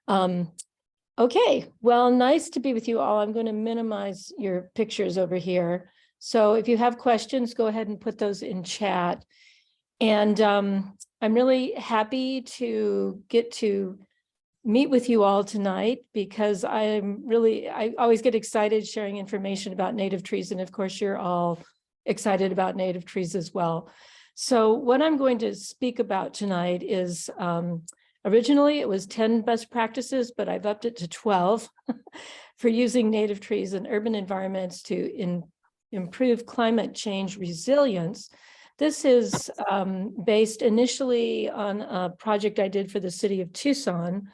Okay, well, nice to be with you all. I'm going to minimize your pictures over here. So if you have questions, go ahead and put those in chat. And I'm really happy to get to meet with you all tonight because I always get excited sharing information about native trees. And of course, you're all excited about native trees as well. So what I'm going to speak about tonight is, originally it was 10 best practices, but I've upped it to 12 for using native trees in urban environments to improve climate change resilience. This is based initially on a project I did for the city of Tucson.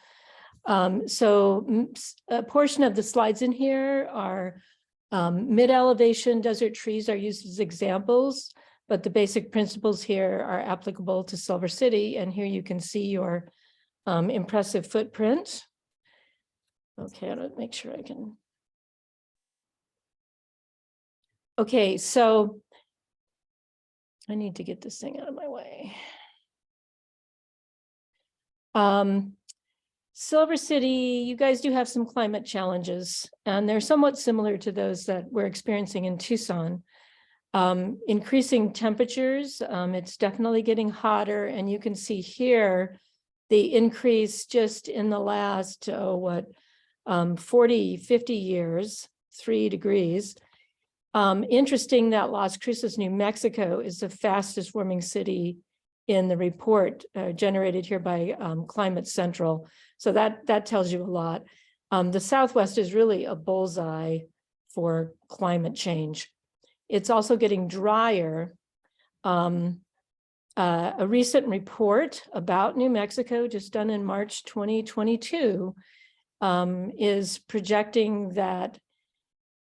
So a portion of the slides in here are mid-elevation desert trees are used as examples, but the basic principles here are applicable to Silver City. And here you can see your impressive footprint. Okay, I'm gonna make sure I can. Okay, so I need to get this thing out of my way. Silver City, you guys do have some climate challenges, and they're somewhat similar to those that we're experiencing in Tucson. Increasing temperatures, it's definitely getting hotter, and you can see here the increase just in the last, 40, 50 years, 3 degrees. Interesting that Las Cruces, New Mexico is the fastest warming city in the report generated here by Climate Central. So that tells you a lot. The Southwest is really a bullseye for climate change. It's also getting drier. A recent report about New Mexico, just done in March 2022, is projecting that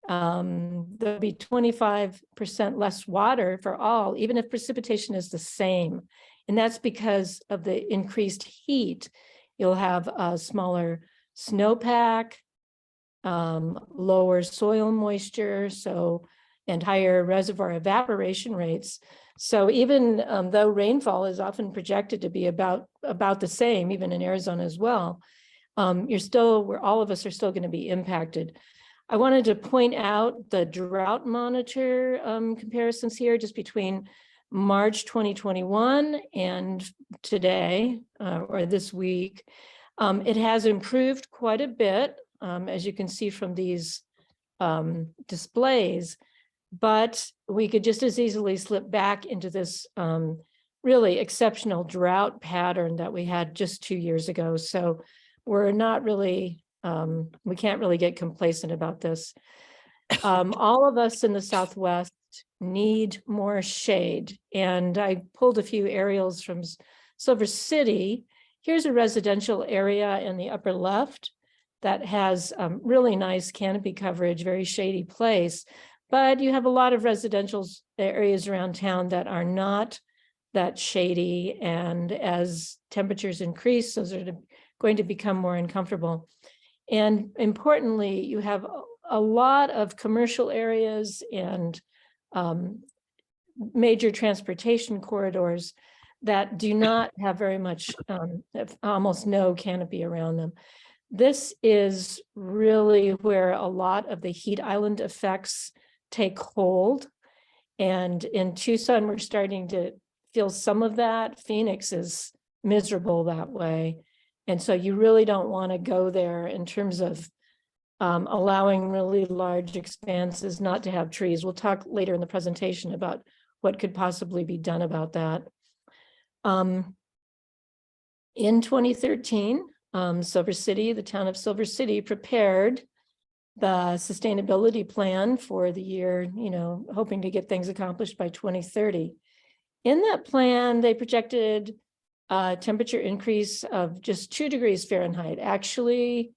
there'll be 25% less water for all, even if precipitation is the same. And that's because of the increased heat. You'll have a smaller snowpack, lower soil moisture, and higher reservoir evaporation rates. So even though rainfall is often projected to be about the same, even in Arizona as well, all of us are still going to be impacted. I wanted to point out the drought monitor comparisons here just between March 2021 and today, or this week. It has improved quite a bit, as you can see from these displays, but we could just as easily slip back into this really exceptional drought pattern that we had just 2 years ago. So we're not really, we can't really get complacent about this. All of us in the Southwest need more shade. And I pulled a few aerials from Silver City. Here's a residential area in the upper left that has really nice canopy coverage, very shady place. But you have a lot of residential areas around town that are not that shady. And as temperatures increase, those are going to become more uncomfortable. And importantly, you have a lot of commercial areas and major transportation corridors that do not have very much, almost no canopy around them. This is really where a lot of the heat island effects take hold. And in Tucson, we're starting to feel some of that. Phoenix is miserable that way. And so you really don't want to go there in terms of allowing really large expanses not to have trees. We'll talk later in the presentation about what could possibly be done about that. In 2013, Silver City, the town of Silver City, prepared the sustainability plan for the year, hoping to get things accomplished by 2030. In that plan, they projected a temperature increase of just 2 degrees Fahrenheit. Actually,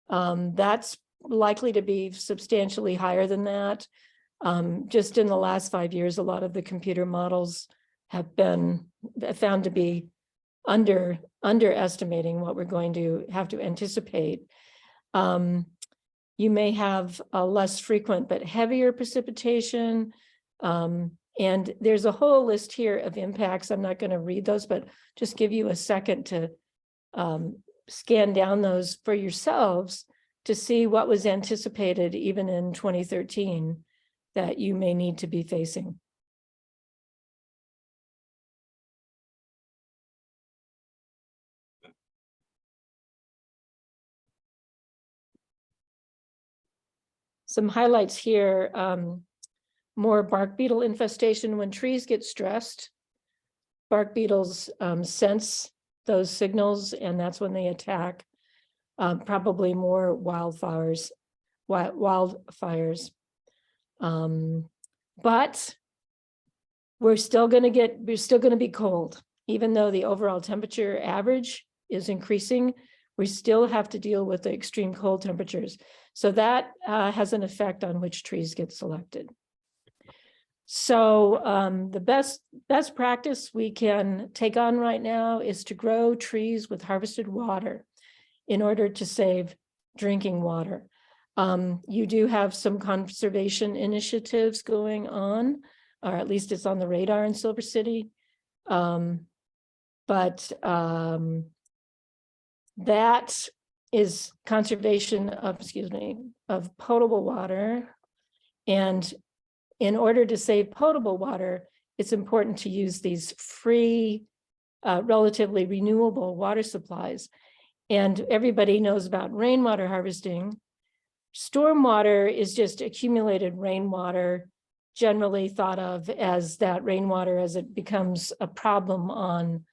that's likely to be substantially higher than that. Just in the last 5 years, a lot of the computer models have been found to be underestimating what we're going to have to anticipate. You may have a less frequent but heavier precipitation. And there's a whole list here of impacts. I'm not going to read those, but just give you a second to scan down those for yourselves to see what was anticipated even in 2013 that you may need to be facing. Some highlights here, more bark beetle infestation. When trees get stressed, bark beetles sense those signals, and that's when they attack. Probably more wildfires. But we're still going to be cold, even though the overall temperature average is increasing. We still have to deal with the extreme cold temperatures. So that has an effect on which trees get selected. So the best practice we can take on right now is to grow trees with harvested water in order to save drinking water. You do have some conservation initiatives going on, or at least it's on the radar in Silver City. But that is conservation of potable water. And in order to save potable water, it's important to use these free, relatively renewable water supplies. And everybody knows about rainwater harvesting. Stormwater is just accumulated rainwater, generally thought of as that rainwater as it becomes a problem on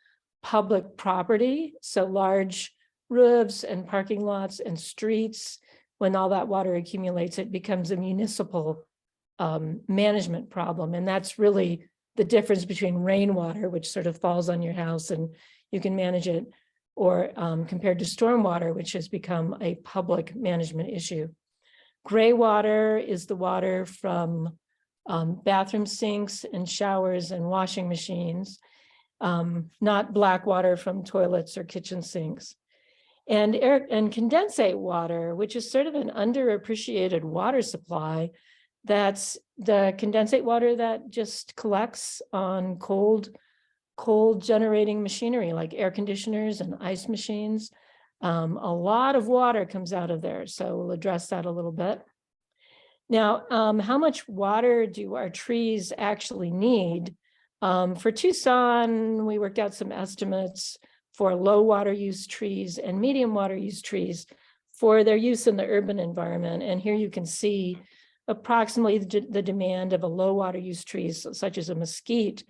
public property. So large roofs and parking lots and streets, when all that water accumulates, it becomes a municipal management problem. And that's really the difference between rainwater, which sort of falls on your house and you can manage it, or compared to stormwater, which has become a public management issue. Gray water is the water from bathroom sinks and showers and washing machines, not black water from toilets or kitchen sinks. And condensate water, which is sort of an underappreciated water supply, that's the condensate water that just collects on cold generating machinery like air conditioners and ice machines. A lot of water comes out of there, so we'll address that a little bit. Now, how much water do our trees actually need? For Tucson, we worked out some estimates for low water use trees and medium water use trees for their use in the urban environment. And here you can see approximately the demand of a low water use trees, such as a mesquite.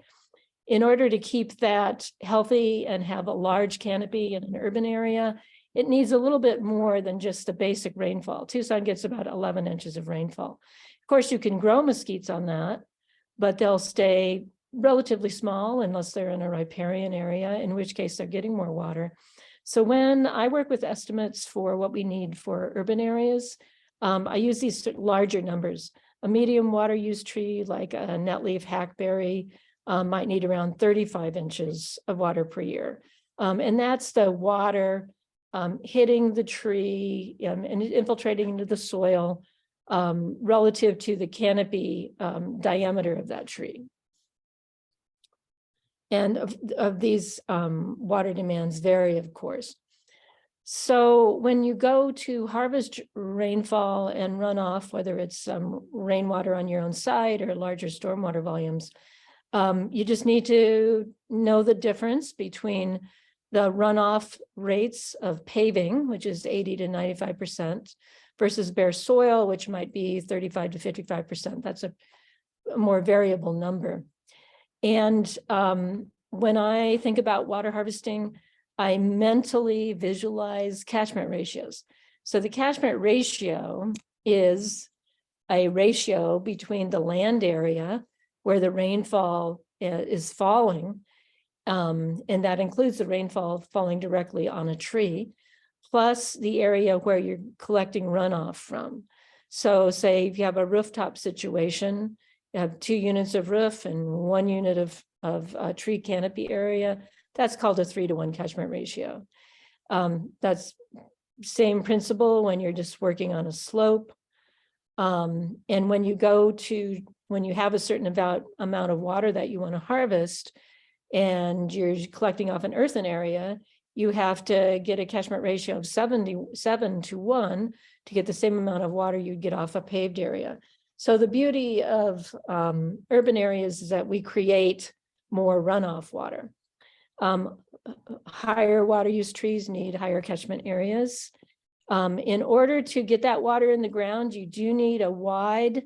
In order to keep that healthy and have a large canopy in an urban area, it needs a little bit more than just the basic rainfall. Tucson gets about 11 inches of rainfall. Of course, you can grow mesquites on that, but they'll stay relatively small unless they're in a riparian area, in which case they're getting more water. So when I work with estimates for what we need for urban areas, I use these larger numbers. A medium water use tree like a netleaf hackberry might need around 35 inches of water per year. And that's the water hitting the tree and infiltrating into the soil relative to the canopy diameter of that tree. And of these water demands vary, of course. So when you go to harvest rainfall and runoff, whether it's rainwater on your own site or larger stormwater volumes, you just need to know the difference between the runoff rates of paving, which is 80 to 95%, versus bare soil, which might be 35 to 55%. That's a more variable number. And when I think about water harvesting, I mentally visualize catchment ratios. So the catchment ratio is a ratio between the land area where the rainfall is falling, and that includes the rainfall falling directly on a tree, plus the area where you're collecting runoff from. So say if you have a rooftop situation, you have 2 units of roof and 1 unit of tree canopy area, that's called a 3-to-1 catchment ratio. That's same principle when you're just working on a slope. And when you have a certain amount of water that you want to harvest and you're collecting off an earthen area, you have to get a catchment ratio of 7 to 1 to get the same amount of water you'd get off a paved area. So the beauty of urban areas is that we create more runoff water. Higher water use trees need higher catchment areas. In order to get that water in the ground, you do need a wide,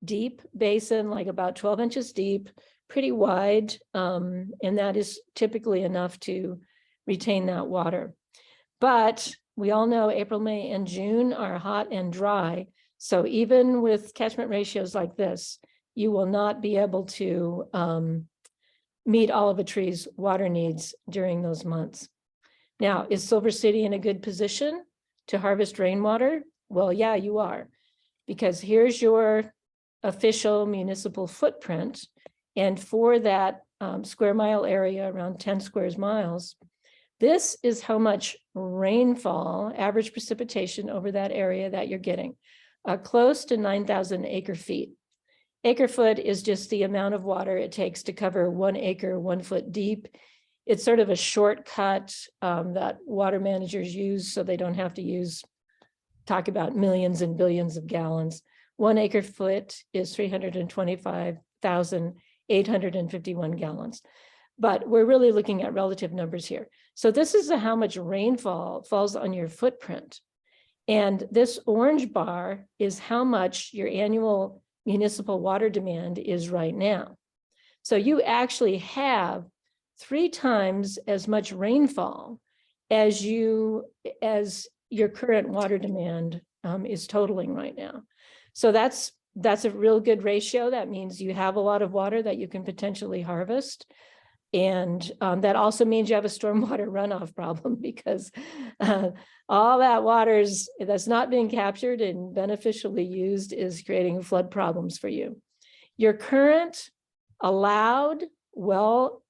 deep basin, like about 12 inches deep, pretty wide, and that is typically enough to retain that water. But we all know April, May, and June are hot and dry. So even with catchment ratios like this, you will not be able to meet all of a tree's water needs during those months. Now, is Silver City in a good position to harvest rainwater? Well, yeah, you are, because here's your official municipal footprint. And for that square mile area, around 10 square miles, this is how much rainfall, average precipitation over that area that you're getting, close to 9,000 acre feet. Acre foot is just the amount of water it takes to cover 1 acre, 1 foot deep. It's sort of a shortcut that water managers use so they don't have to talk about millions and billions of gallons. 1 acre foot is 325,851 gallons. But we're really looking at relative numbers here. So this is how much rainfall falls on your footprint. And this orange bar is how much your annual municipal water demand is right now. So you actually have 3 times as much rainfall as your current water demand is totaling right now. So that's a real good ratio. That means you have a lot of water that you can potentially harvest. And that also means you have a stormwater runoff problem, because all that water that's not being captured and beneficially used is creating flood problems for you. Your current allowed well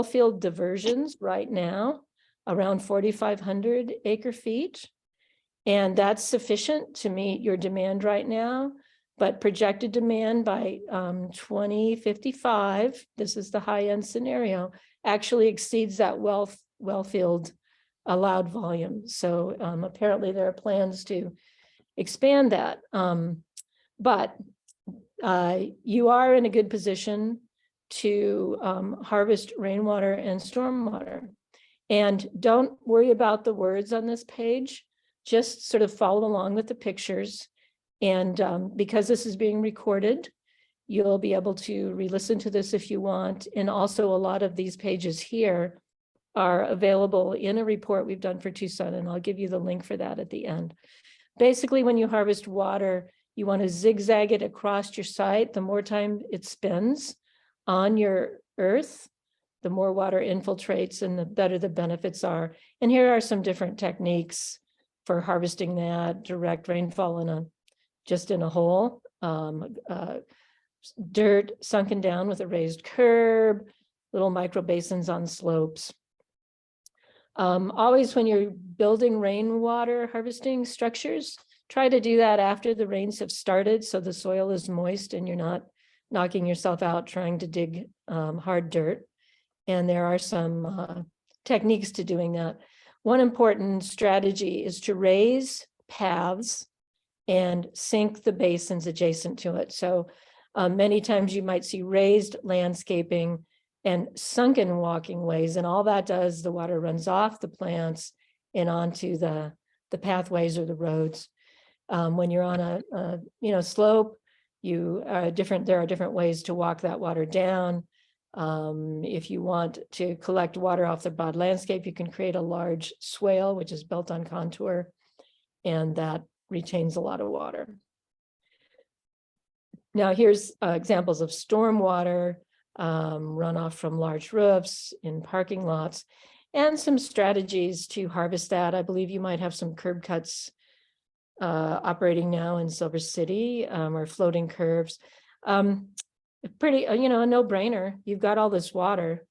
field diversions right now, around 4,500 acre feet. And that's sufficient to meet your demand right now. But projected demand by 2055, this is the high-end scenario, actually exceeds that well field allowed volume. So apparently there are plans to expand that. But you are in a good position to harvest rainwater and stormwater. And don't worry about the words on this page, just sort of follow along with the pictures. And because this is being recorded, you'll be able to re-listen to this if you want. And also a lot of these pages here are available in a report we've done for Tucson, and I'll give you the link for that at the end. Basically, when you harvest water, you want to zigzag it across your site. The more time it spends on your earth, the more water infiltrates and the better the benefits are. And here are some different techniques for harvesting that: direct rainfall just in a hole, dirt sunken down with a raised curb, little micro basins on slopes. Always when you're building rainwater harvesting structures, try to do that after the rains have started so the soil is moist and you're not knocking yourself out trying to dig hard dirt. And there are some techniques to doing that. One important strategy is to raise paths and sink the basins adjacent to it. So many times you might see raised landscaping and sunken walking ways, and all that does, the water runs off the plants and onto the pathways or the roads. When you're on a slope, there are different ways to walk that water down. If you want to collect water off the broad landscape, you can create a large swale, which is built on contour, and that retains a lot of water. Now here's examples of stormwater runoff from large roofs in parking lots, and some strategies to harvest that. I believe you might have some curb cuts operating now in Silver City, or floating curves. Pretty, a no-brainer. You've got all this water,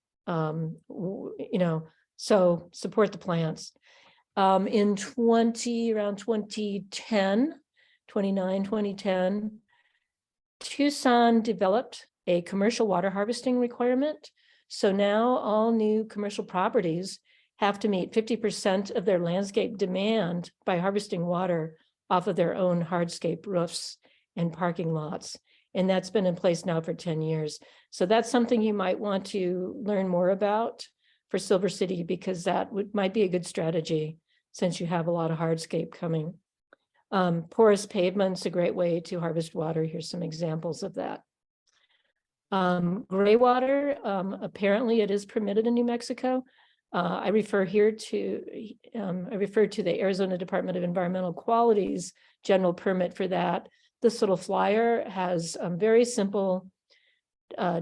so support the plants. In 2010, Tucson developed a commercial water harvesting requirement. So now all new commercial properties have to meet 50% of their landscape demand by harvesting water off of their own hardscape roofs and parking lots. And that's been in place now for 10 years. So that's something you might want to learn more about for Silver City, because that might be a good strategy since you have a lot of hardscape coming. Porous pavement's a great way to harvest water. Here's some examples of that. Gray water, apparently it is permitted in New Mexico. I refer to the Arizona Department of Environmental Quality's general permit for that. This little flyer has very simple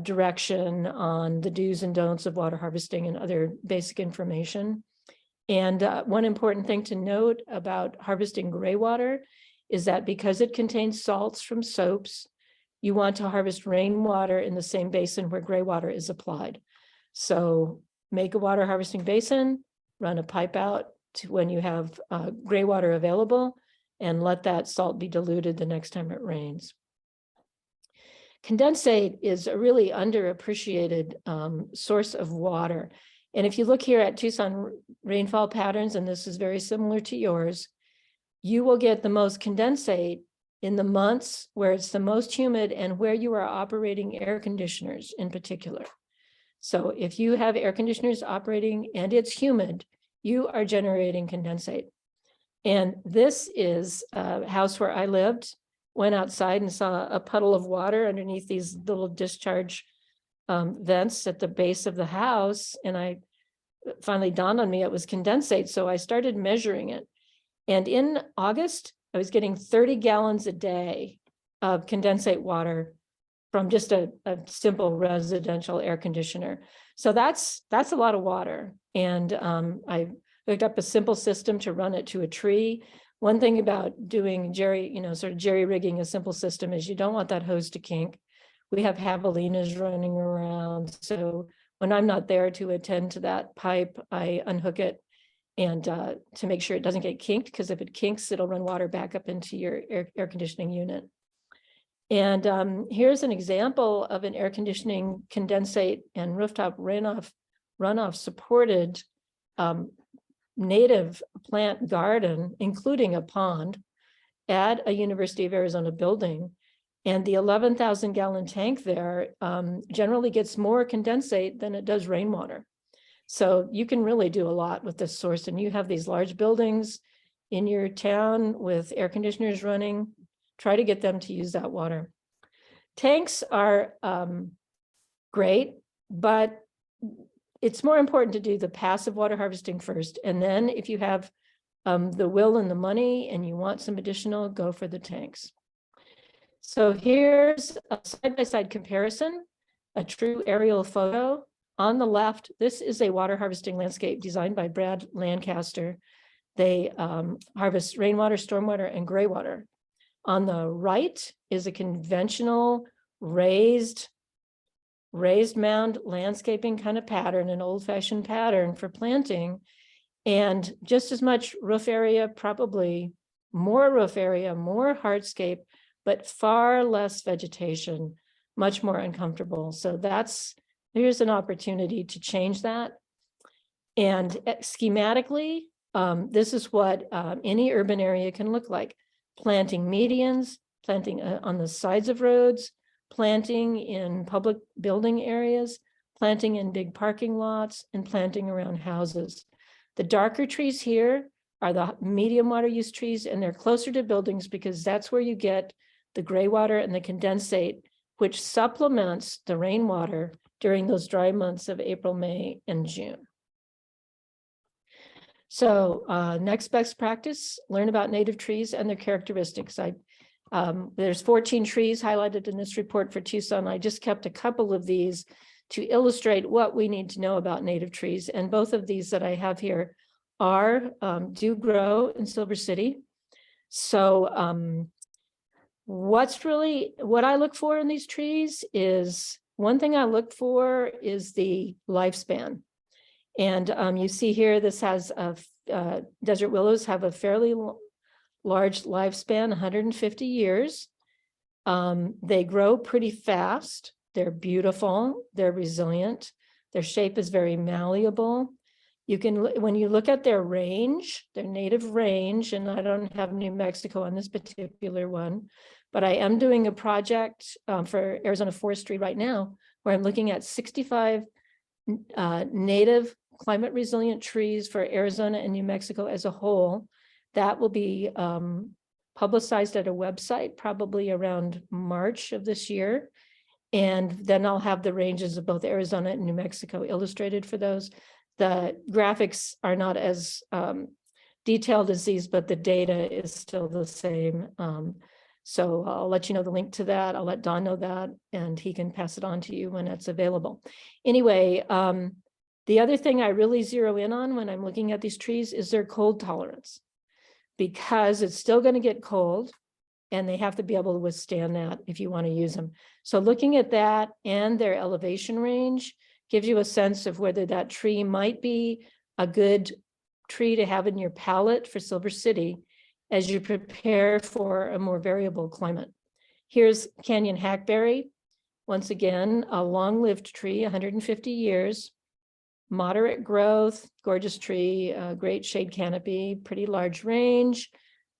direction on the do's and don'ts of water harvesting and other basic information. And one important thing to note about harvesting gray water is that because it contains salts from soaps, you want to harvest rainwater in the same basin where gray water is applied. So make a water harvesting basin, run a pipe out to when you have gray water available, and let that salt be diluted the next time it rains. Condensate is a really underappreciated source of water. And if you look here at Tucson rainfall patterns, and this is very similar to yours, you will get the most condensate in the months where it's the most humid and where you are operating air conditioners in particular. So if you have air conditioners operating and it's humid, you are generating condensate. And this is a house where I lived, went outside and saw a puddle of water underneath these little discharge vents at the base of the house. And I finally dawned on me it was condensate. So I started measuring it. And in August, I was getting 30 gallons a day of condensate water from just a simple residential air conditioner. So that's a lot of water. And I hooked up a simple system to run it to a tree. One thing about doing sort of jerry rigging a simple system is you don't want that hose to kink. We have javelinas running around. So when I'm not there to attend to that pipe, I unhook it and to make sure it doesn't get kinked, because if it kinks, it'll run water back up into your air conditioning unit. And here's an example of an air conditioning condensate and rooftop runoff supported native plant garden, including a pond at a University of Arizona building. And the 11,000 gallon tank there generally gets more condensate than it does rainwater. So you can really do a lot with this source. And you have these large buildings in your town with air conditioners running. Try to get them to use that water. Tanks are great, but it's more important to do the passive water harvesting first. And then if you have the will and the money and you want some additional, go for the tanks. So here's a side-by-side comparison, a true aerial photo. On the left, this is a water harvesting landscape designed by Brad Lancaster. They harvest rainwater, stormwater, and gray water. On the right is a conventional raised mound landscaping kind of pattern, an old-fashioned pattern for planting, and just as much roof area, probably more roof area, more hardscape, but far less vegetation, much more uncomfortable. So here's an opportunity to change that. And schematically, this is what any urban area can look like. Planting medians, planting on the sides of roads, planting in public building areas, planting in big parking lots, and planting around houses. The darker trees here are the medium water use trees, and they're closer to buildings because that's where you get the gray water and the condensate, which supplements the rainwater during those dry months of April, May, and June. So next best practice, learn about native trees and their characteristics. There's 14 trees highlighted in this report for Tucson. I just kept a couple of these to illustrate what we need to know about native trees. And both of these that I have here do grow in Silver City. So what I look for in these trees is, one thing I look for is the lifespan. And you see here, this has desert willows have a fairly large lifespan, 150 years. They grow pretty fast. They're beautiful. They're resilient. Their shape is very malleable. You can, when you look at their range, their native range, and I don't have New Mexico on this particular one, but I am doing a project for Arizona Forestry right now, where I'm looking at 65 native climate resilient trees for Arizona and New Mexico as a whole. That will be publicized at a website probably around March of this year. And then I'll have the ranges of both Arizona and New Mexico illustrated for those. The graphics are not as detailed as these, but the data is still the same. So I'll let you know the link to that. I'll let Don know that, and he can pass it on to you when it's available. Anyway, the other thing I really zero in on when I'm looking at these trees is their cold tolerance, because it's still going to get cold and they have to be able to withstand that if you want to use them. So looking at that and their elevation range gives you a sense of whether that tree might be a good tree to have in your palette for Silver City as you prepare for a more variable climate. Here's Canyon hackberry. Once again, a long-lived tree, 150 years, moderate growth, gorgeous tree, great shade canopy, pretty large range,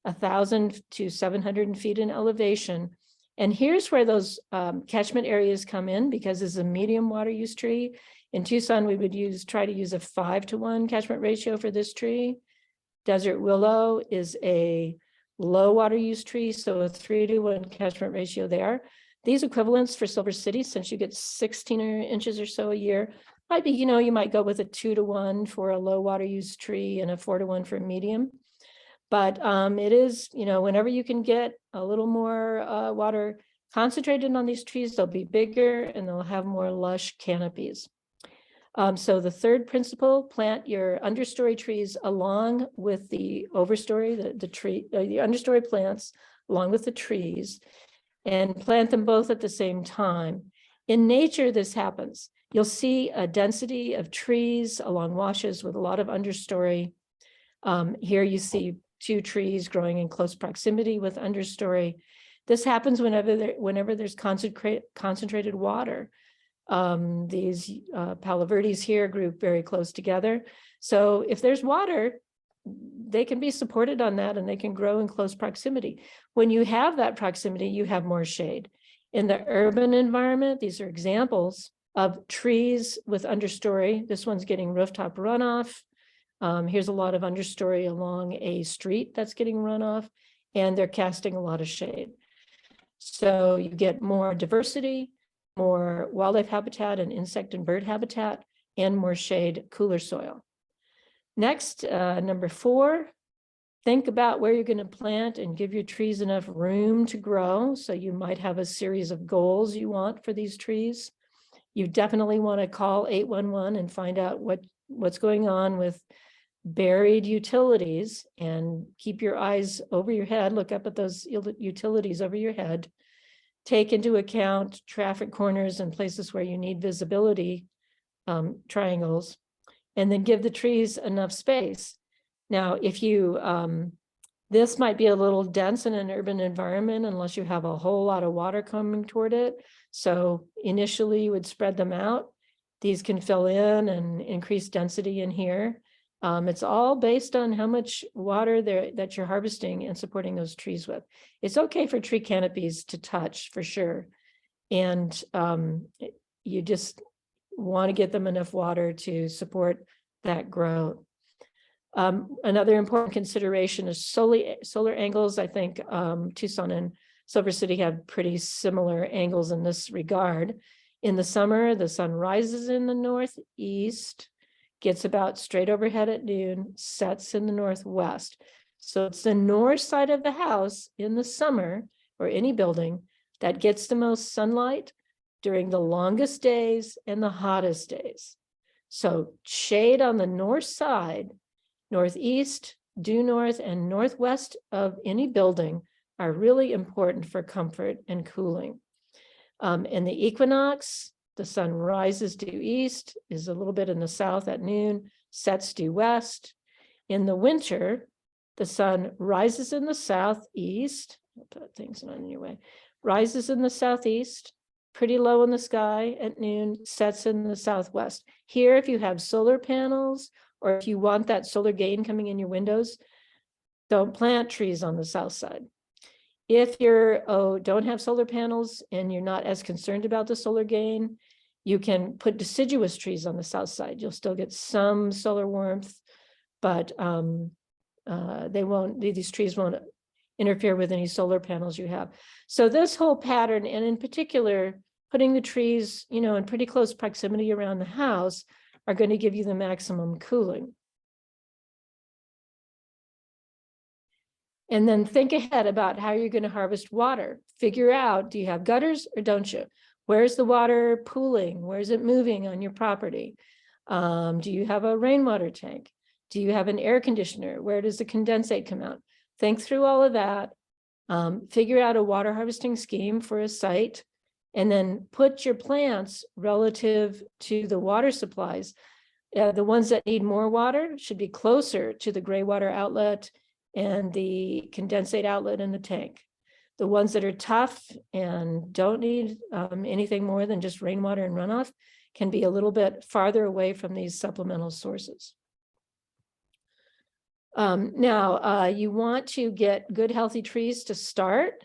1,000 to 700 feet in elevation. And here's where those catchment areas come in, because it's a medium water use tree. In Tucson, we would try to use a 5-to-1 catchment ratio for this tree. Desert willow is a low water use tree, so a 3-to-1 catchment ratio there. These equivalents for Silver City, since you get 16 inches or so a year, might be, you might go with a 2-to-1 for a low water use tree and a 4-to-1 for medium. But it is, whenever you can get a little more water concentrated on these trees, they'll be bigger and they'll have more lush canopies. So the third principle, plant your understory trees along with the overstory, the understory plants along with the trees, and plant them both at the same time. In nature, this happens. You'll see a density of trees along washes with a lot of understory. Here you see 2 trees growing in close proximity with understory. This happens whenever there's concentrated water. These Palo Verdes here grew very close together. So if there's water, they can be supported on that and they can grow in close proximity. When you have that proximity, you have more shade. In the urban environment, these are examples of trees with understory. This one's getting rooftop runoff. Here's a lot of understory along a street that's getting runoff, and they're casting a lot of shade. So you get more diversity, more wildlife habitat and insect and bird habitat, and more shade, cooler soil. Next, number 4, think about where you're going to plant and give your trees enough room to grow. So you might have a series of goals you want for these trees. You definitely want to call 811 and find out what's going on with buried utilities, and keep your eyes over your head, look up at those utilities over your head. Take into account traffic corners and places where you need visibility, triangles, and then give the trees enough space. Now, if you, this might be a little dense in an urban environment unless you have a whole lot of water coming toward it. So initially you would spread them out. These can fill in and increase density in here. It's all based on how much water that you're harvesting and supporting those trees with. It's okay for tree canopies to touch for sure. And you just want to get them enough water to support that growth. Another important consideration is solar angles. I think Tucson and Silver City have pretty similar angles in this regard. In the summer, the sun rises in the northeast, gets about straight overhead at noon, sets in the northwest. So it's the north side of the house in the summer, or any building, that gets the most sunlight during the longest days and the hottest days. So shade on the north side, northeast, due north, and northwest of any building are really important for comfort and cooling. In the equinox, the sun rises due east, is a little bit in the south at noon, sets due west. In the winter, the sun rises in the southeast, I'll put things on your way, rises in the southeast, pretty low in the sky at noon, sets in the southwest. Here, if you have solar panels or if you want that solar gain coming in your windows, don't plant trees on the south side. If you're don't have solar panels and you're not as concerned about the solar gain, you can put deciduous trees on the south side. You'll still get some solar warmth, but these trees won't interfere with any solar panels you have. So this whole pattern, and in particular, putting the trees, in pretty close proximity around the house, are going to give you the maximum cooling. And then think ahead about how you're going to harvest water. Figure out, do you have gutters or don't you? Where's the water pooling? Where's it moving on your property? Do you have a rainwater tank? Do you have an air conditioner? Where does the condensate come out? Think through all of that. Figure out a water harvesting scheme for a site, and then put your plants relative to the water supplies. The ones that need more water should be closer to the gray water outlet and the condensate outlet in the tank. The ones that are tough and don't need anything more than just rainwater and runoff can be a little bit farther away from these supplemental sources. Now, you want to get good, healthy trees to start.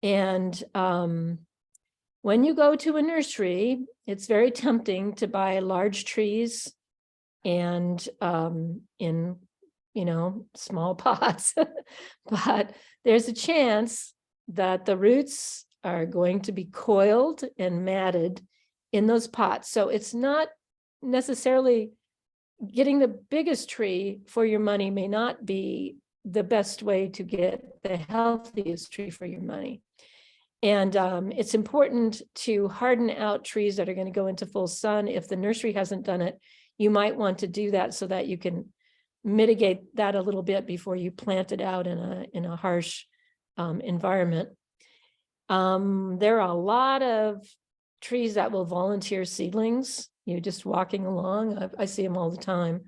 And when you go to a nursery, it's very tempting to buy large trees and in small pots, but there's a chance that the roots are going to be coiled and matted in those pots. So it's not necessarily getting the biggest tree for your money may not be the best way to get the healthiest tree for your money. And it's important to harden out trees that are going to go into full sun. If the nursery hasn't done it, you might want to do that so that you can mitigate that a little bit before you plant it out in a harsh environment. There are a lot of trees that will volunteer seedlings. You're just walking along. I see them all the time.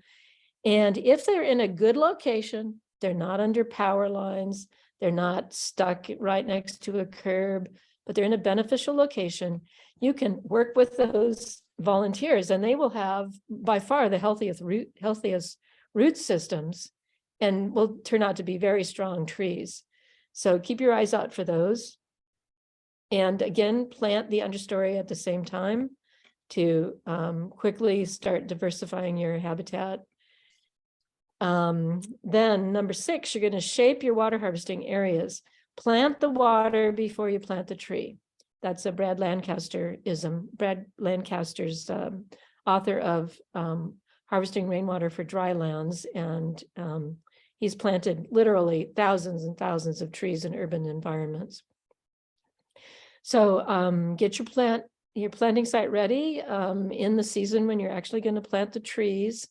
And if they're in a good location, they're not under power lines, they're not stuck right next to a curb, but they're in a beneficial location, you can work with those volunteers and they will have by far the healthiest root systems and will turn out to be very strong trees. So keep your eyes out for those. And again, plant the understory at the same time to quickly start diversifying your habitat. Then number 6, you're going to shape your water harvesting areas. Plant the water before you plant the tree. That's a Brad Lancaster-ism. Brad Lancaster's author of Harvesting Rainwater for Drylands, and he's planted literally thousands and thousands of trees in urban environments. So get your planting site ready in the season when you're actually going to plant the trees.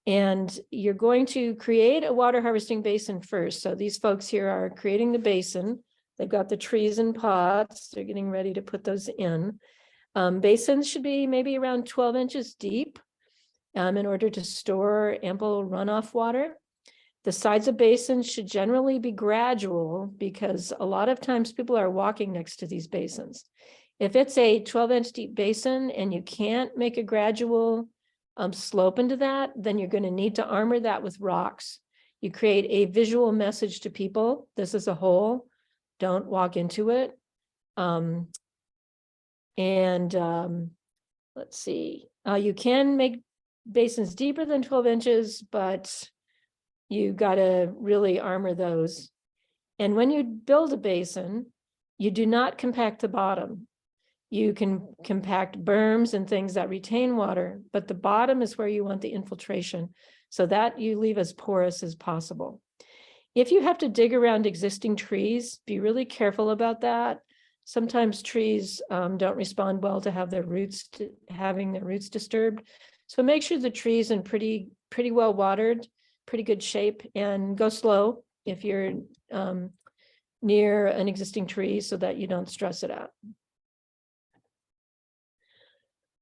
And you're going to create a water harvesting basin first. So these folks here are creating the basin. They've got the trees in pots. They're getting ready to put those in. Basins should be maybe around 12 inches deep in order to store ample runoff water. The sides of basins should generally be gradual because a lot of times people are walking next to these basins. If it's a 12-inch deep basin and you can't make a gradual slope into that, then you're going to need to armor that with rocks. You create a visual message to people. This is a hole. Don't walk into it. Let's see. You can make basins deeper than 12 inches, but you got to really armor those. And when you build a basin, you do not compact the bottom. You can compact berms and things that retain water, but the bottom is where you want the infiltration so that you leave as porous as possible. If you have to dig around existing trees, be really careful about that. Sometimes trees don't respond well to have having their roots disturbed. So make sure the tree's in pretty well watered, pretty good shape, and go slow if you're near an existing tree so that you don't stress it out.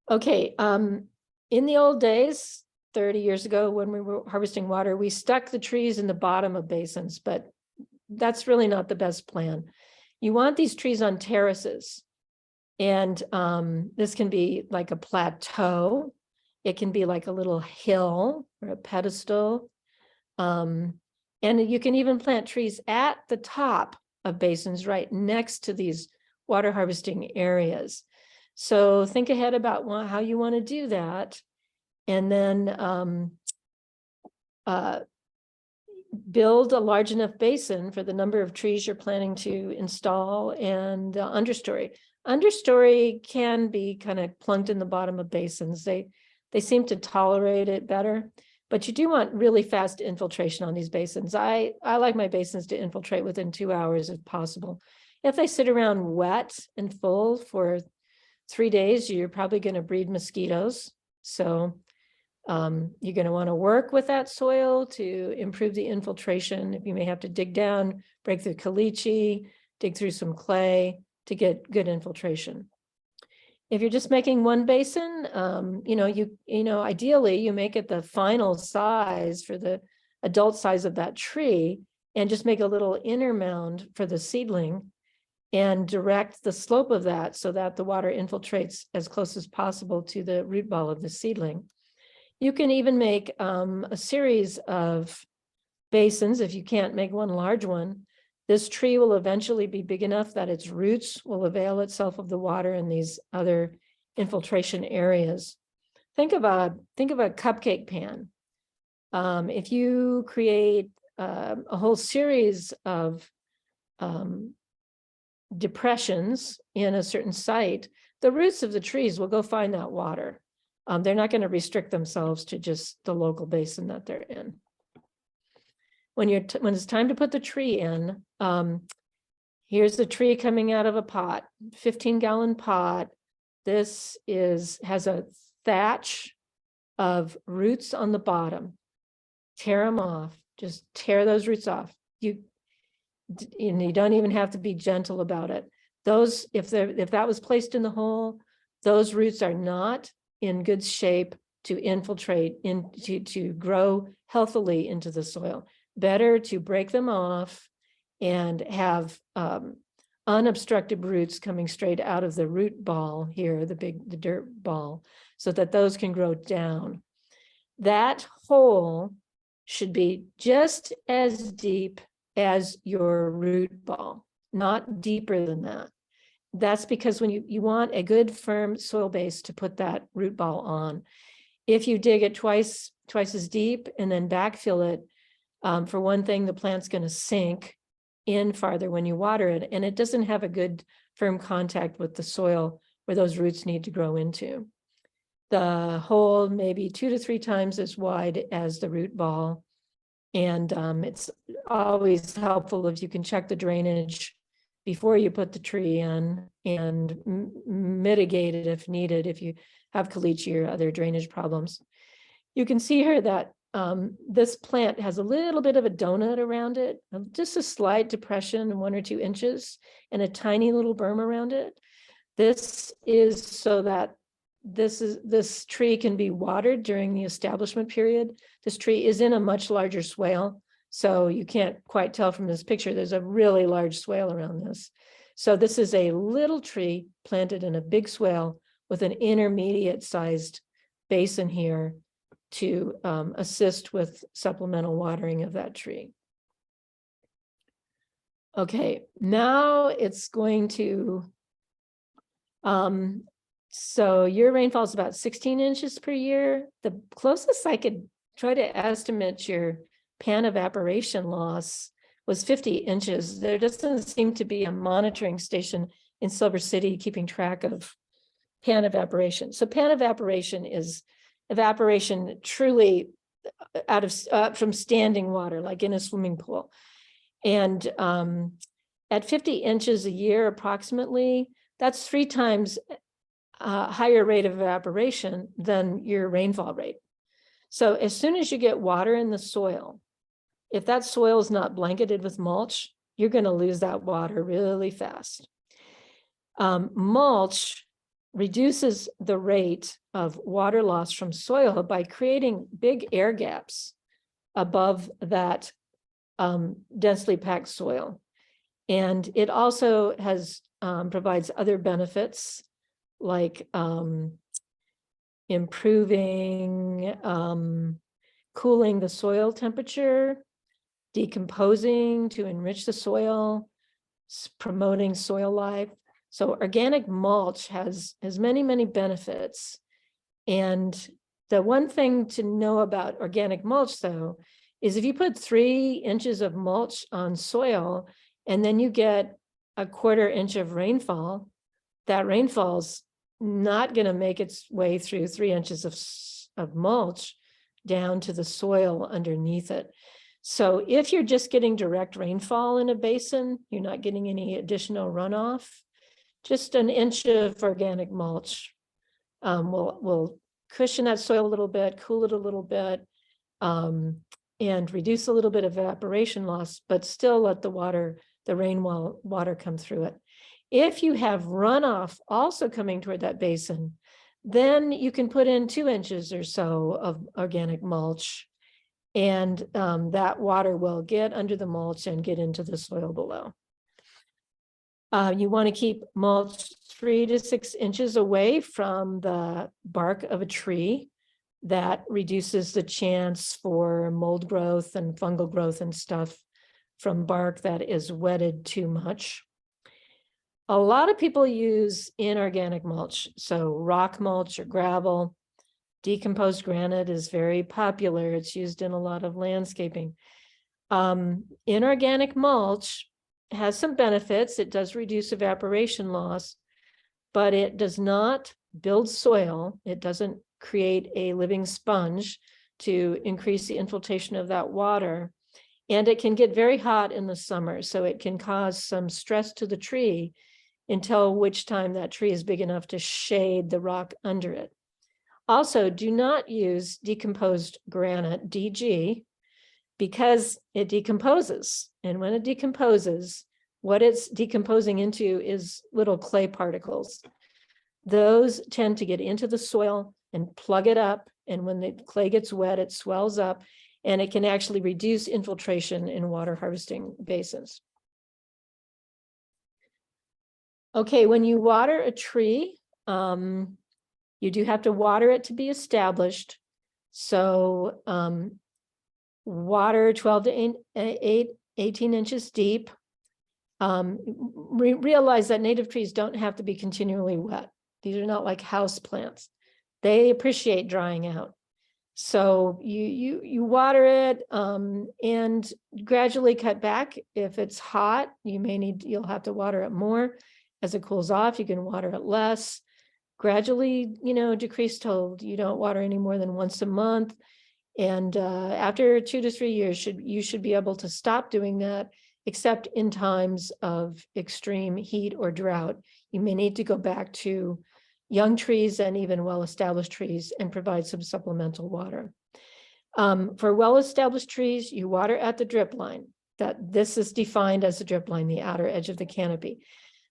Okay, in the old days, 30 years ago, when we were harvesting water, we stuck the trees in the bottom of basins, but that's really not the best plan. You want these trees on terraces, and this can be like a plateau, It can be like a little hill or a pedestal. And you can even plant trees at the top of basins right next to these water harvesting areas. So think ahead about how you want to do that. And then build a large enough basin for the number of trees you're planning to install, and understory. Understory can be kind of plunked in the bottom of basins. They seem to tolerate it better, but you do want really fast infiltration on these basins. I like my basins to infiltrate within 2 hours if possible. If they sit around wet and full for 3 days, you're probably going to breed mosquitoes. So you're going to want to work with that soil to improve the infiltration. If you may have to dig down, break through caliche, dig through some clay to get good infiltration. If you're just making one basin, ideally you make it the final size for the adult size of that tree, and just make a little inner mound for the seedling and direct the slope of that so that the water infiltrates as close as possible to the root ball of the seedling. You can even make a series of basins if you can't make one large one. This tree will eventually be big enough that its roots will avail itself of the water in these other infiltration areas. Think of a cupcake pan. If you create a whole series of depressions in a certain site, the roots of the trees will go find that water. They're not going to restrict themselves to just the local basin that they're in. When it's time to put the tree in, here's the tree coming out of a pot, 15-gallon pot. This has a thatch of roots on the bottom. Tear them off. Just tear those roots off. You don't even have to be gentle about it. Those, if that was placed in the hole, those roots are not in good shape to infiltrate, to grow healthily into the soil. Better to break them off and have unobstructed roots coming straight out of the root ball here, the dirt ball, so that those can grow down. That hole should be just as deep as your root ball, not deeper than that. That's because when you want a good firm soil base to put that root ball on. If you dig it twice as deep and then backfill it, for one thing, the plant's going to sink in farther when you water it, and it doesn't have a good firm contact with the soil where those roots need to grow into. The hole may be 2 to 3 times as wide as the root ball, and it's always helpful if you can check the drainage before you put the tree in and mitigate it if needed, if you have caliche or other drainage problems. You can see here that this plant has a little bit of a donut around it, just a slight depression, 1 or 2 inches, and a tiny little berm around it. This is so that this tree can be watered during the establishment period. This tree is in a much larger swale, so you can't quite tell from this picture. There's a really large swale around this. So this is a little tree planted in a big swale with an intermediate sized basin here to assist with supplemental watering of that tree. Okay, now it's going to, so your rainfall is about 16 inches per year. The closest I could try to estimate your pan evaporation loss was 50 inches. There doesn't seem to be a monitoring station in Silver City keeping track of pan evaporation. So pan evaporation is evaporation truly out of from standing water, like in a swimming pool. And at 50 inches a year, approximately, that's 3 times higher rate of evaporation than your rainfall rate. So as soon as you get water in the soil, if that soil is not blanketed with mulch, you're going to lose that water really fast. Mulch reduces the rate of water loss from soil by creating big air gaps above that densely packed soil. And it also has provides other benefits like improving, cooling the soil temperature, decomposing to enrich the soil, promoting soil life. So organic mulch has many, many benefits. And the one thing to know about organic mulch, though, is if you put 3 inches of mulch on soil and then you get a 1/4 inch of rainfall, that rainfall's not going to make its way through 3 inches of mulch down to the soil underneath it. So if you're just getting direct rainfall in a basin, you're not getting any additional runoff, just an inch of organic mulch will cushion that soil a little bit, cool it a little bit, and reduce a little bit of evaporation loss, but still let the rainwater come through it. If you have runoff also coming toward that basin, then you can put in 2 inches or so of organic mulch, and that water will get under the mulch and get into the soil below. You want to keep mulch 3 to 6 inches away from the bark of a tree. That reduces the chance for mold growth and fungal growth and stuff from bark that is wetted too much. A lot of people use inorganic mulch, so rock mulch or gravel. Decomposed granite is very popular. It's used in a lot of landscaping. Inorganic mulch has some benefits. It does reduce evaporation loss, but it does not build soil. It doesn't create a living sponge to increase the infiltration of that water. And it can get very hot in the summer, so it can cause some stress to the tree until which time that tree is big enough to shade the rock under it. Also, do not use decomposed granite, DG, because it decomposes. And when it decomposes, what it's decomposing into is little clay particles. Those tend to get into the soil and plug it up. And when the clay gets wet, it swells up, and it can actually reduce infiltration in water harvesting basins. Okay, when you water a tree, you do have to water it to be established. So water 12 to 18 inches deep. Realize that native trees don't have to be continually wet. These are not like house plants. They appreciate drying out. So you water it and gradually cut back. If it's hot, you'll have to water it more. As it cools off, you can water it less. Gradually, decrease till you don't water any more than once a month. And after 2 to 3 years, you should be able to stop doing that, except in times of extreme heat or drought. You may need to go back to young trees and even well-established trees and provide some supplemental water. For well-established trees, you water at the drip line. This is defined as the drip line, the outer edge of the canopy.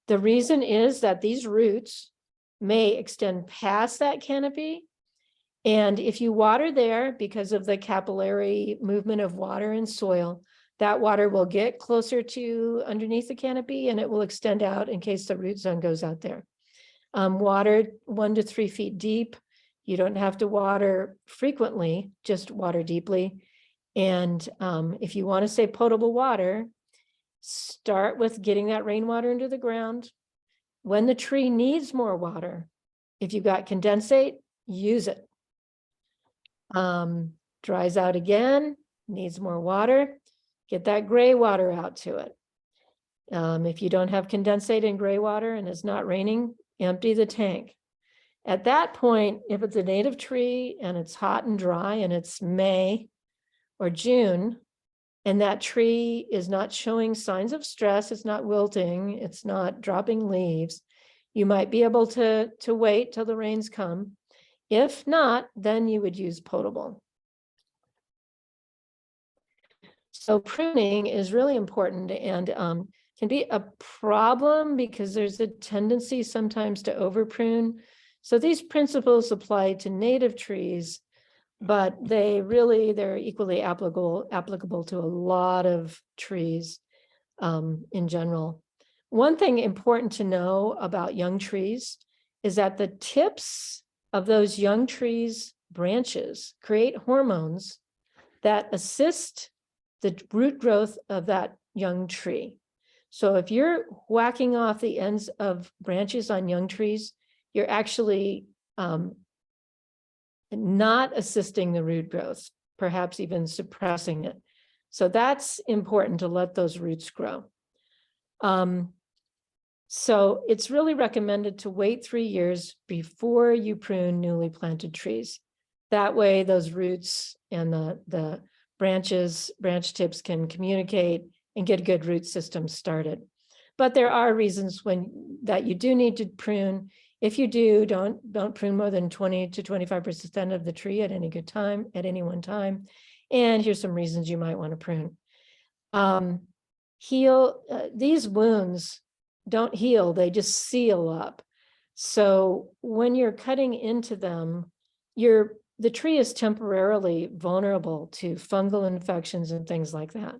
The reason is that these roots may extend past that canopy. And if you water there, because of the capillary movement of water in soil, that water will get closer to underneath the canopy, and it will extend out in case the root zone goes out there. Water 1 to 3 feet deep. You don't have to water frequently, just water deeply. And if you want to save potable water, start with getting that rainwater into the ground. When the tree needs more water, if you've got condensate, use it. Dries out again, needs more water, get that gray water out to it. If you don't have condensate in gray water and it's not raining, empty the tank. At that point, if it's a native tree and it's hot and dry and it's May or June, and that tree is not showing signs of stress, it's not wilting, it's not dropping leaves, you might be able to wait till the rains come. If not, then you would use potable. So pruning is really important and can be a problem because there's a tendency sometimes to over prune. So these principles apply to native trees, but they're equally applicable to a lot of trees in general. One thing important to know about young trees is that the tips of those young trees' branches create hormones that assist the root growth of that young tree. So if you're whacking off the ends of branches on young trees, you're actually not assisting the root growth, perhaps even suppressing it. So that's important to let those roots grow. So it's really recommended to wait 3 years before you prune newly planted trees. That way those roots and the branch tips can communicate and get a good root system started. But there are reasons that you do need to prune. If you do, don't prune more than 20 to 25% of the tree at any one time. And here's some reasons you might want to prune. These wounds don't heal, they just seal up. So when you're cutting into them, the tree is temporarily vulnerable to fungal infections and things like that.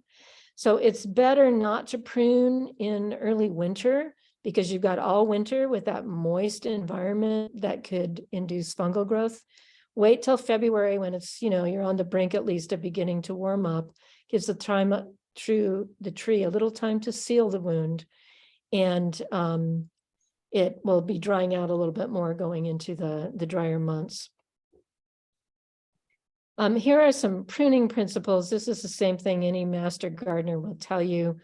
So it's better not to prune in early winter because you've got all winter with that moist environment that could induce fungal growth. Wait till February when it's, you're on the brink at least of beginning to warm up, gives the tree a little time to seal the wound, and it will be drying out a little bit more going into the drier months. Here are some pruning principles. This is the same thing any master gardener will tell you.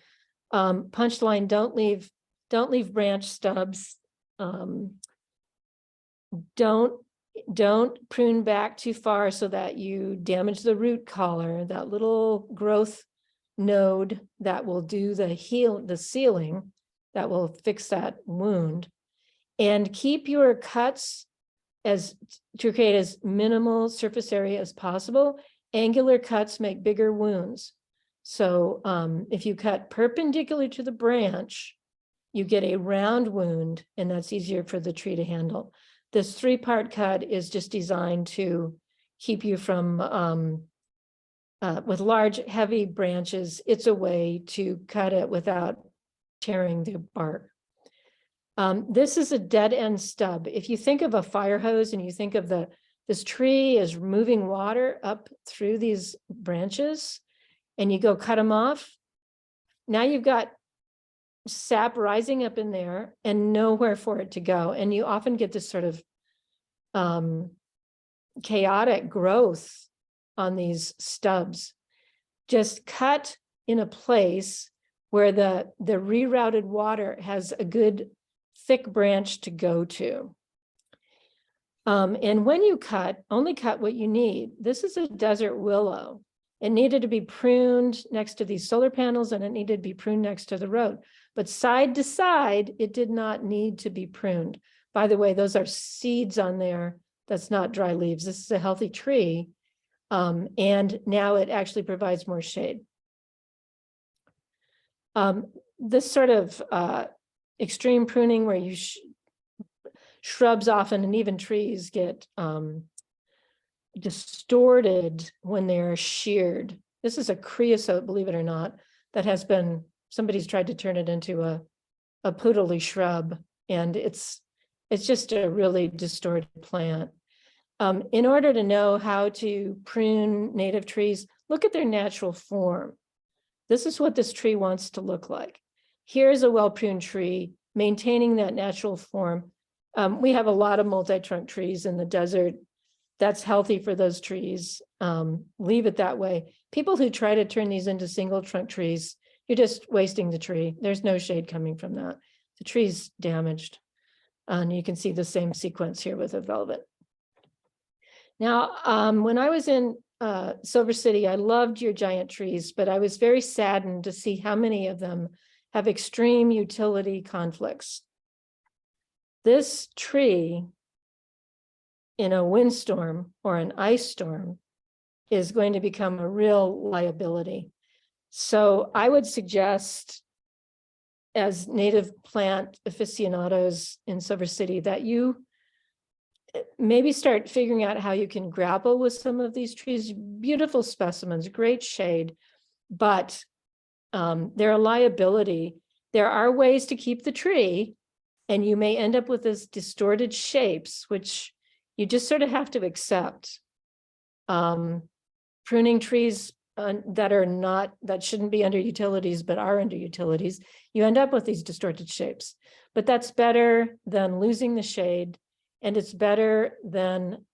Punchline: don't leave branch stubs. Don't prune back too far so that you damage the root collar, that little growth node that will do the sealing, that will fix that wound. And keep your cuts to create as minimal surface area as possible. Angular cuts make bigger wounds. So if you cut perpendicular to the branch, you get a round wound, and that's easier for the tree to handle. This 3-part cut is just designed to keep you from, with large, heavy branches, it's a way to cut it without tearing the bark. This is a dead end stub. If you think of a fire hose and you think of this tree is moving water up through these branches and you go cut them off, now you've got sap rising up in there and nowhere for it to go. And you often get this sort of chaotic growth on these stubs. Just cut in a place where the rerouted water has a good thick branch to go to. And when you cut, only cut what you need. This is a desert willow. It needed to be pruned next to these solar panels, and it needed to be pruned next to the road. But side to side, it did not need to be pruned. By the way, those are seeds on there. That's not dry leaves. This is a healthy tree. And now it actually provides more shade. This sort of extreme pruning where you shrubs often and even trees get distorted when they're sheared. This is a creosote, believe it or not, that has been, somebody's tried to turn it into a poodly shrub, and it's just a really distorted plant. In order to know how to prune native trees, look at their natural form. This is what this tree wants to look like. Here's a well-pruned tree, maintaining that natural form. We have a lot of multi-trunk trees in the desert. That's healthy for those trees. Leave it that way. People who try to turn these into single trunk trees, you're just wasting the tree. There's no shade coming from that. The tree's damaged. And you can see the same sequence here with a velvet. Now, when I was in Silver City, I loved your giant trees, but I was very saddened to see how many of them have extreme utility conflicts. This tree in a windstorm or an ice storm is going to become a real liability. So I would suggest, as native plant aficionados in Silver City, that you maybe start figuring out how you can grapple with some of these trees. Beautiful specimens, great shade, but they're a liability. There are ways to keep the tree, and you may end up with this distorted shapes, which You just sort of have to accept pruning trees that shouldn't be under utilities, but are under utilities. You end up with these distorted shapes, but that's better than losing the shade. And it's better than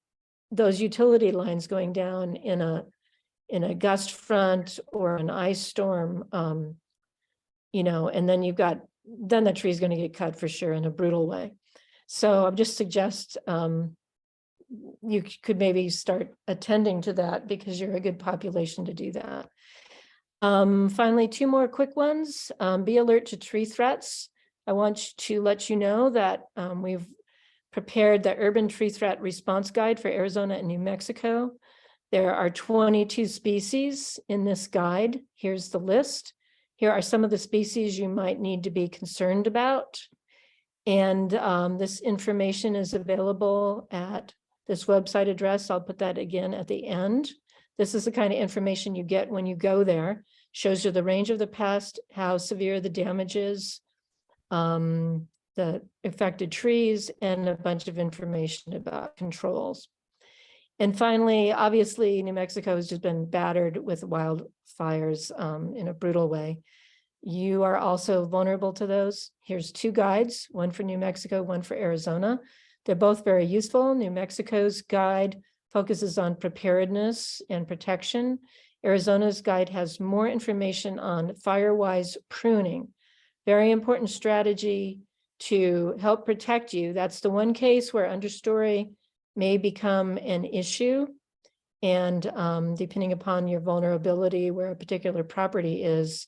those utility lines going down in a gust front or an ice storm, and then then the tree's going to get cut for sure in a brutal way. So I'm just suggest you could maybe start attending to that because you're a good population to do that. Finally, 2 more quick ones. Be alert to tree threats. I want to let you know that we've prepared the Urban Tree Threat Response Guide for Arizona and New Mexico. There are 22 species in this guide. Here's the list. Here are some of the species you might need to be concerned about. And this information is available at this website address. I'll put that again at the end. This is the kind of information you get when you go there. Shows you the range of the pest, how severe the damage is, the affected trees, and a bunch of information about controls. And finally, obviously, New Mexico has just been battered with wildfires in a brutal way. You are also vulnerable to those. Here's 2 guides, one for New Mexico, one for Arizona. They're both very useful. New Mexico's guide focuses on preparedness and protection. Arizona's guide has more information on fire-wise pruning. Very important strategy to help protect you. That's the one case where understory may become an issue. And depending upon your vulnerability, where a particular property is,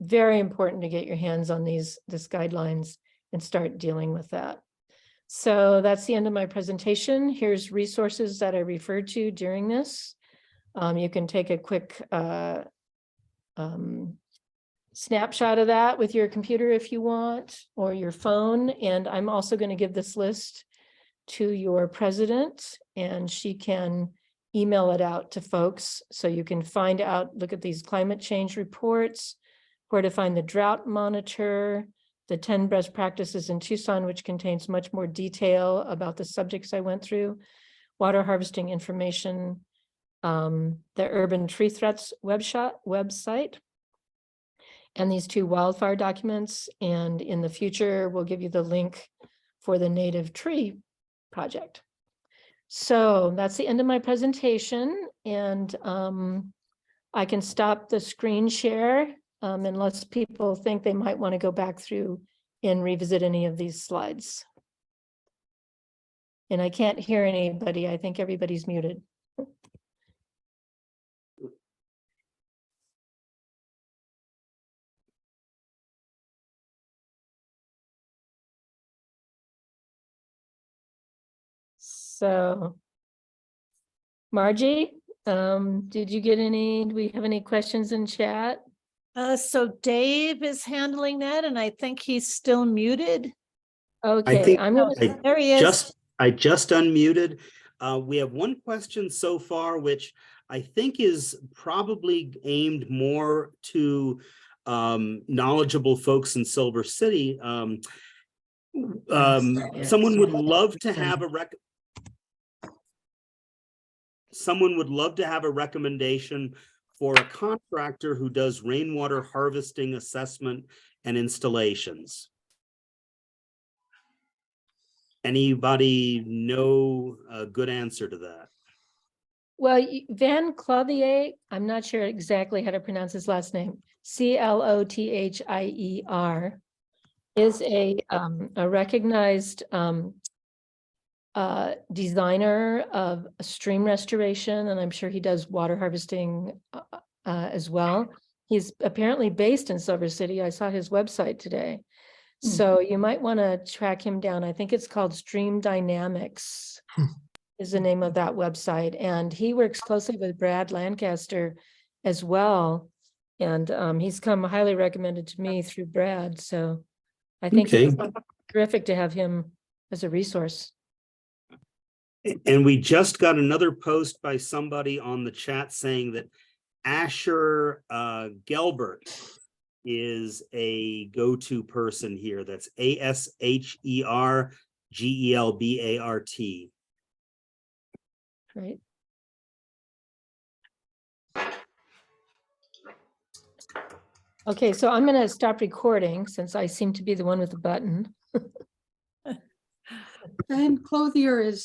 very important to get your hands on this guidelines and start dealing with that. So that's the end of my presentation. Here's resources that I referred to during this. You can take a quick snapshot of that with your computer if you want, or your phone. And I'm also going to give this list to your president, and she can email it out to folks so you can find out, look at these climate change reports, where to find the drought monitor, the 10 best practices in Tucson, which contains much more detail about the subjects I went through, water harvesting information, the Urban Tree Threats website, and these 2 wildfire documents. And in the future, we'll give you the link for the native tree project. So that's the end of my presentation. And I can stop the screen share unless people think they might want to go back through and revisit any of these slides. And I can't hear anybody. I think everybody's muted. So, Margie, did you get any, do we have any questions in chat? So Dave is handling that, and I think he's still muted. Okay, I think There he is. I just unmuted. We have one question so far, which I think is probably aimed more to knowledgeable folks in Silver City. Someone would love to have a recommendation for a contractor who does rainwater harvesting assessment and installations. Anybody know a good answer to that? Well, Van Clothier, I'm not sure exactly how to pronounce his last name, Clothier, is a recognized designer of stream restoration, and I'm sure he does water harvesting as well. He's apparently based in Silver City. I saw his website today. So you might want to track him down. I think it's called Stream Dynamics is the name of that website. And he works closely with Brad Lancaster as well. And he's come highly recommended to me through Brad. So I think it's terrific to have him as a resource. And we just got another post by somebody on the chat saying that Asher Gelbert is a go-to person here. That's ASHER GELBART. right? Okay, so I'm going to stop recording since I seem to be the one with the button. And Clothier is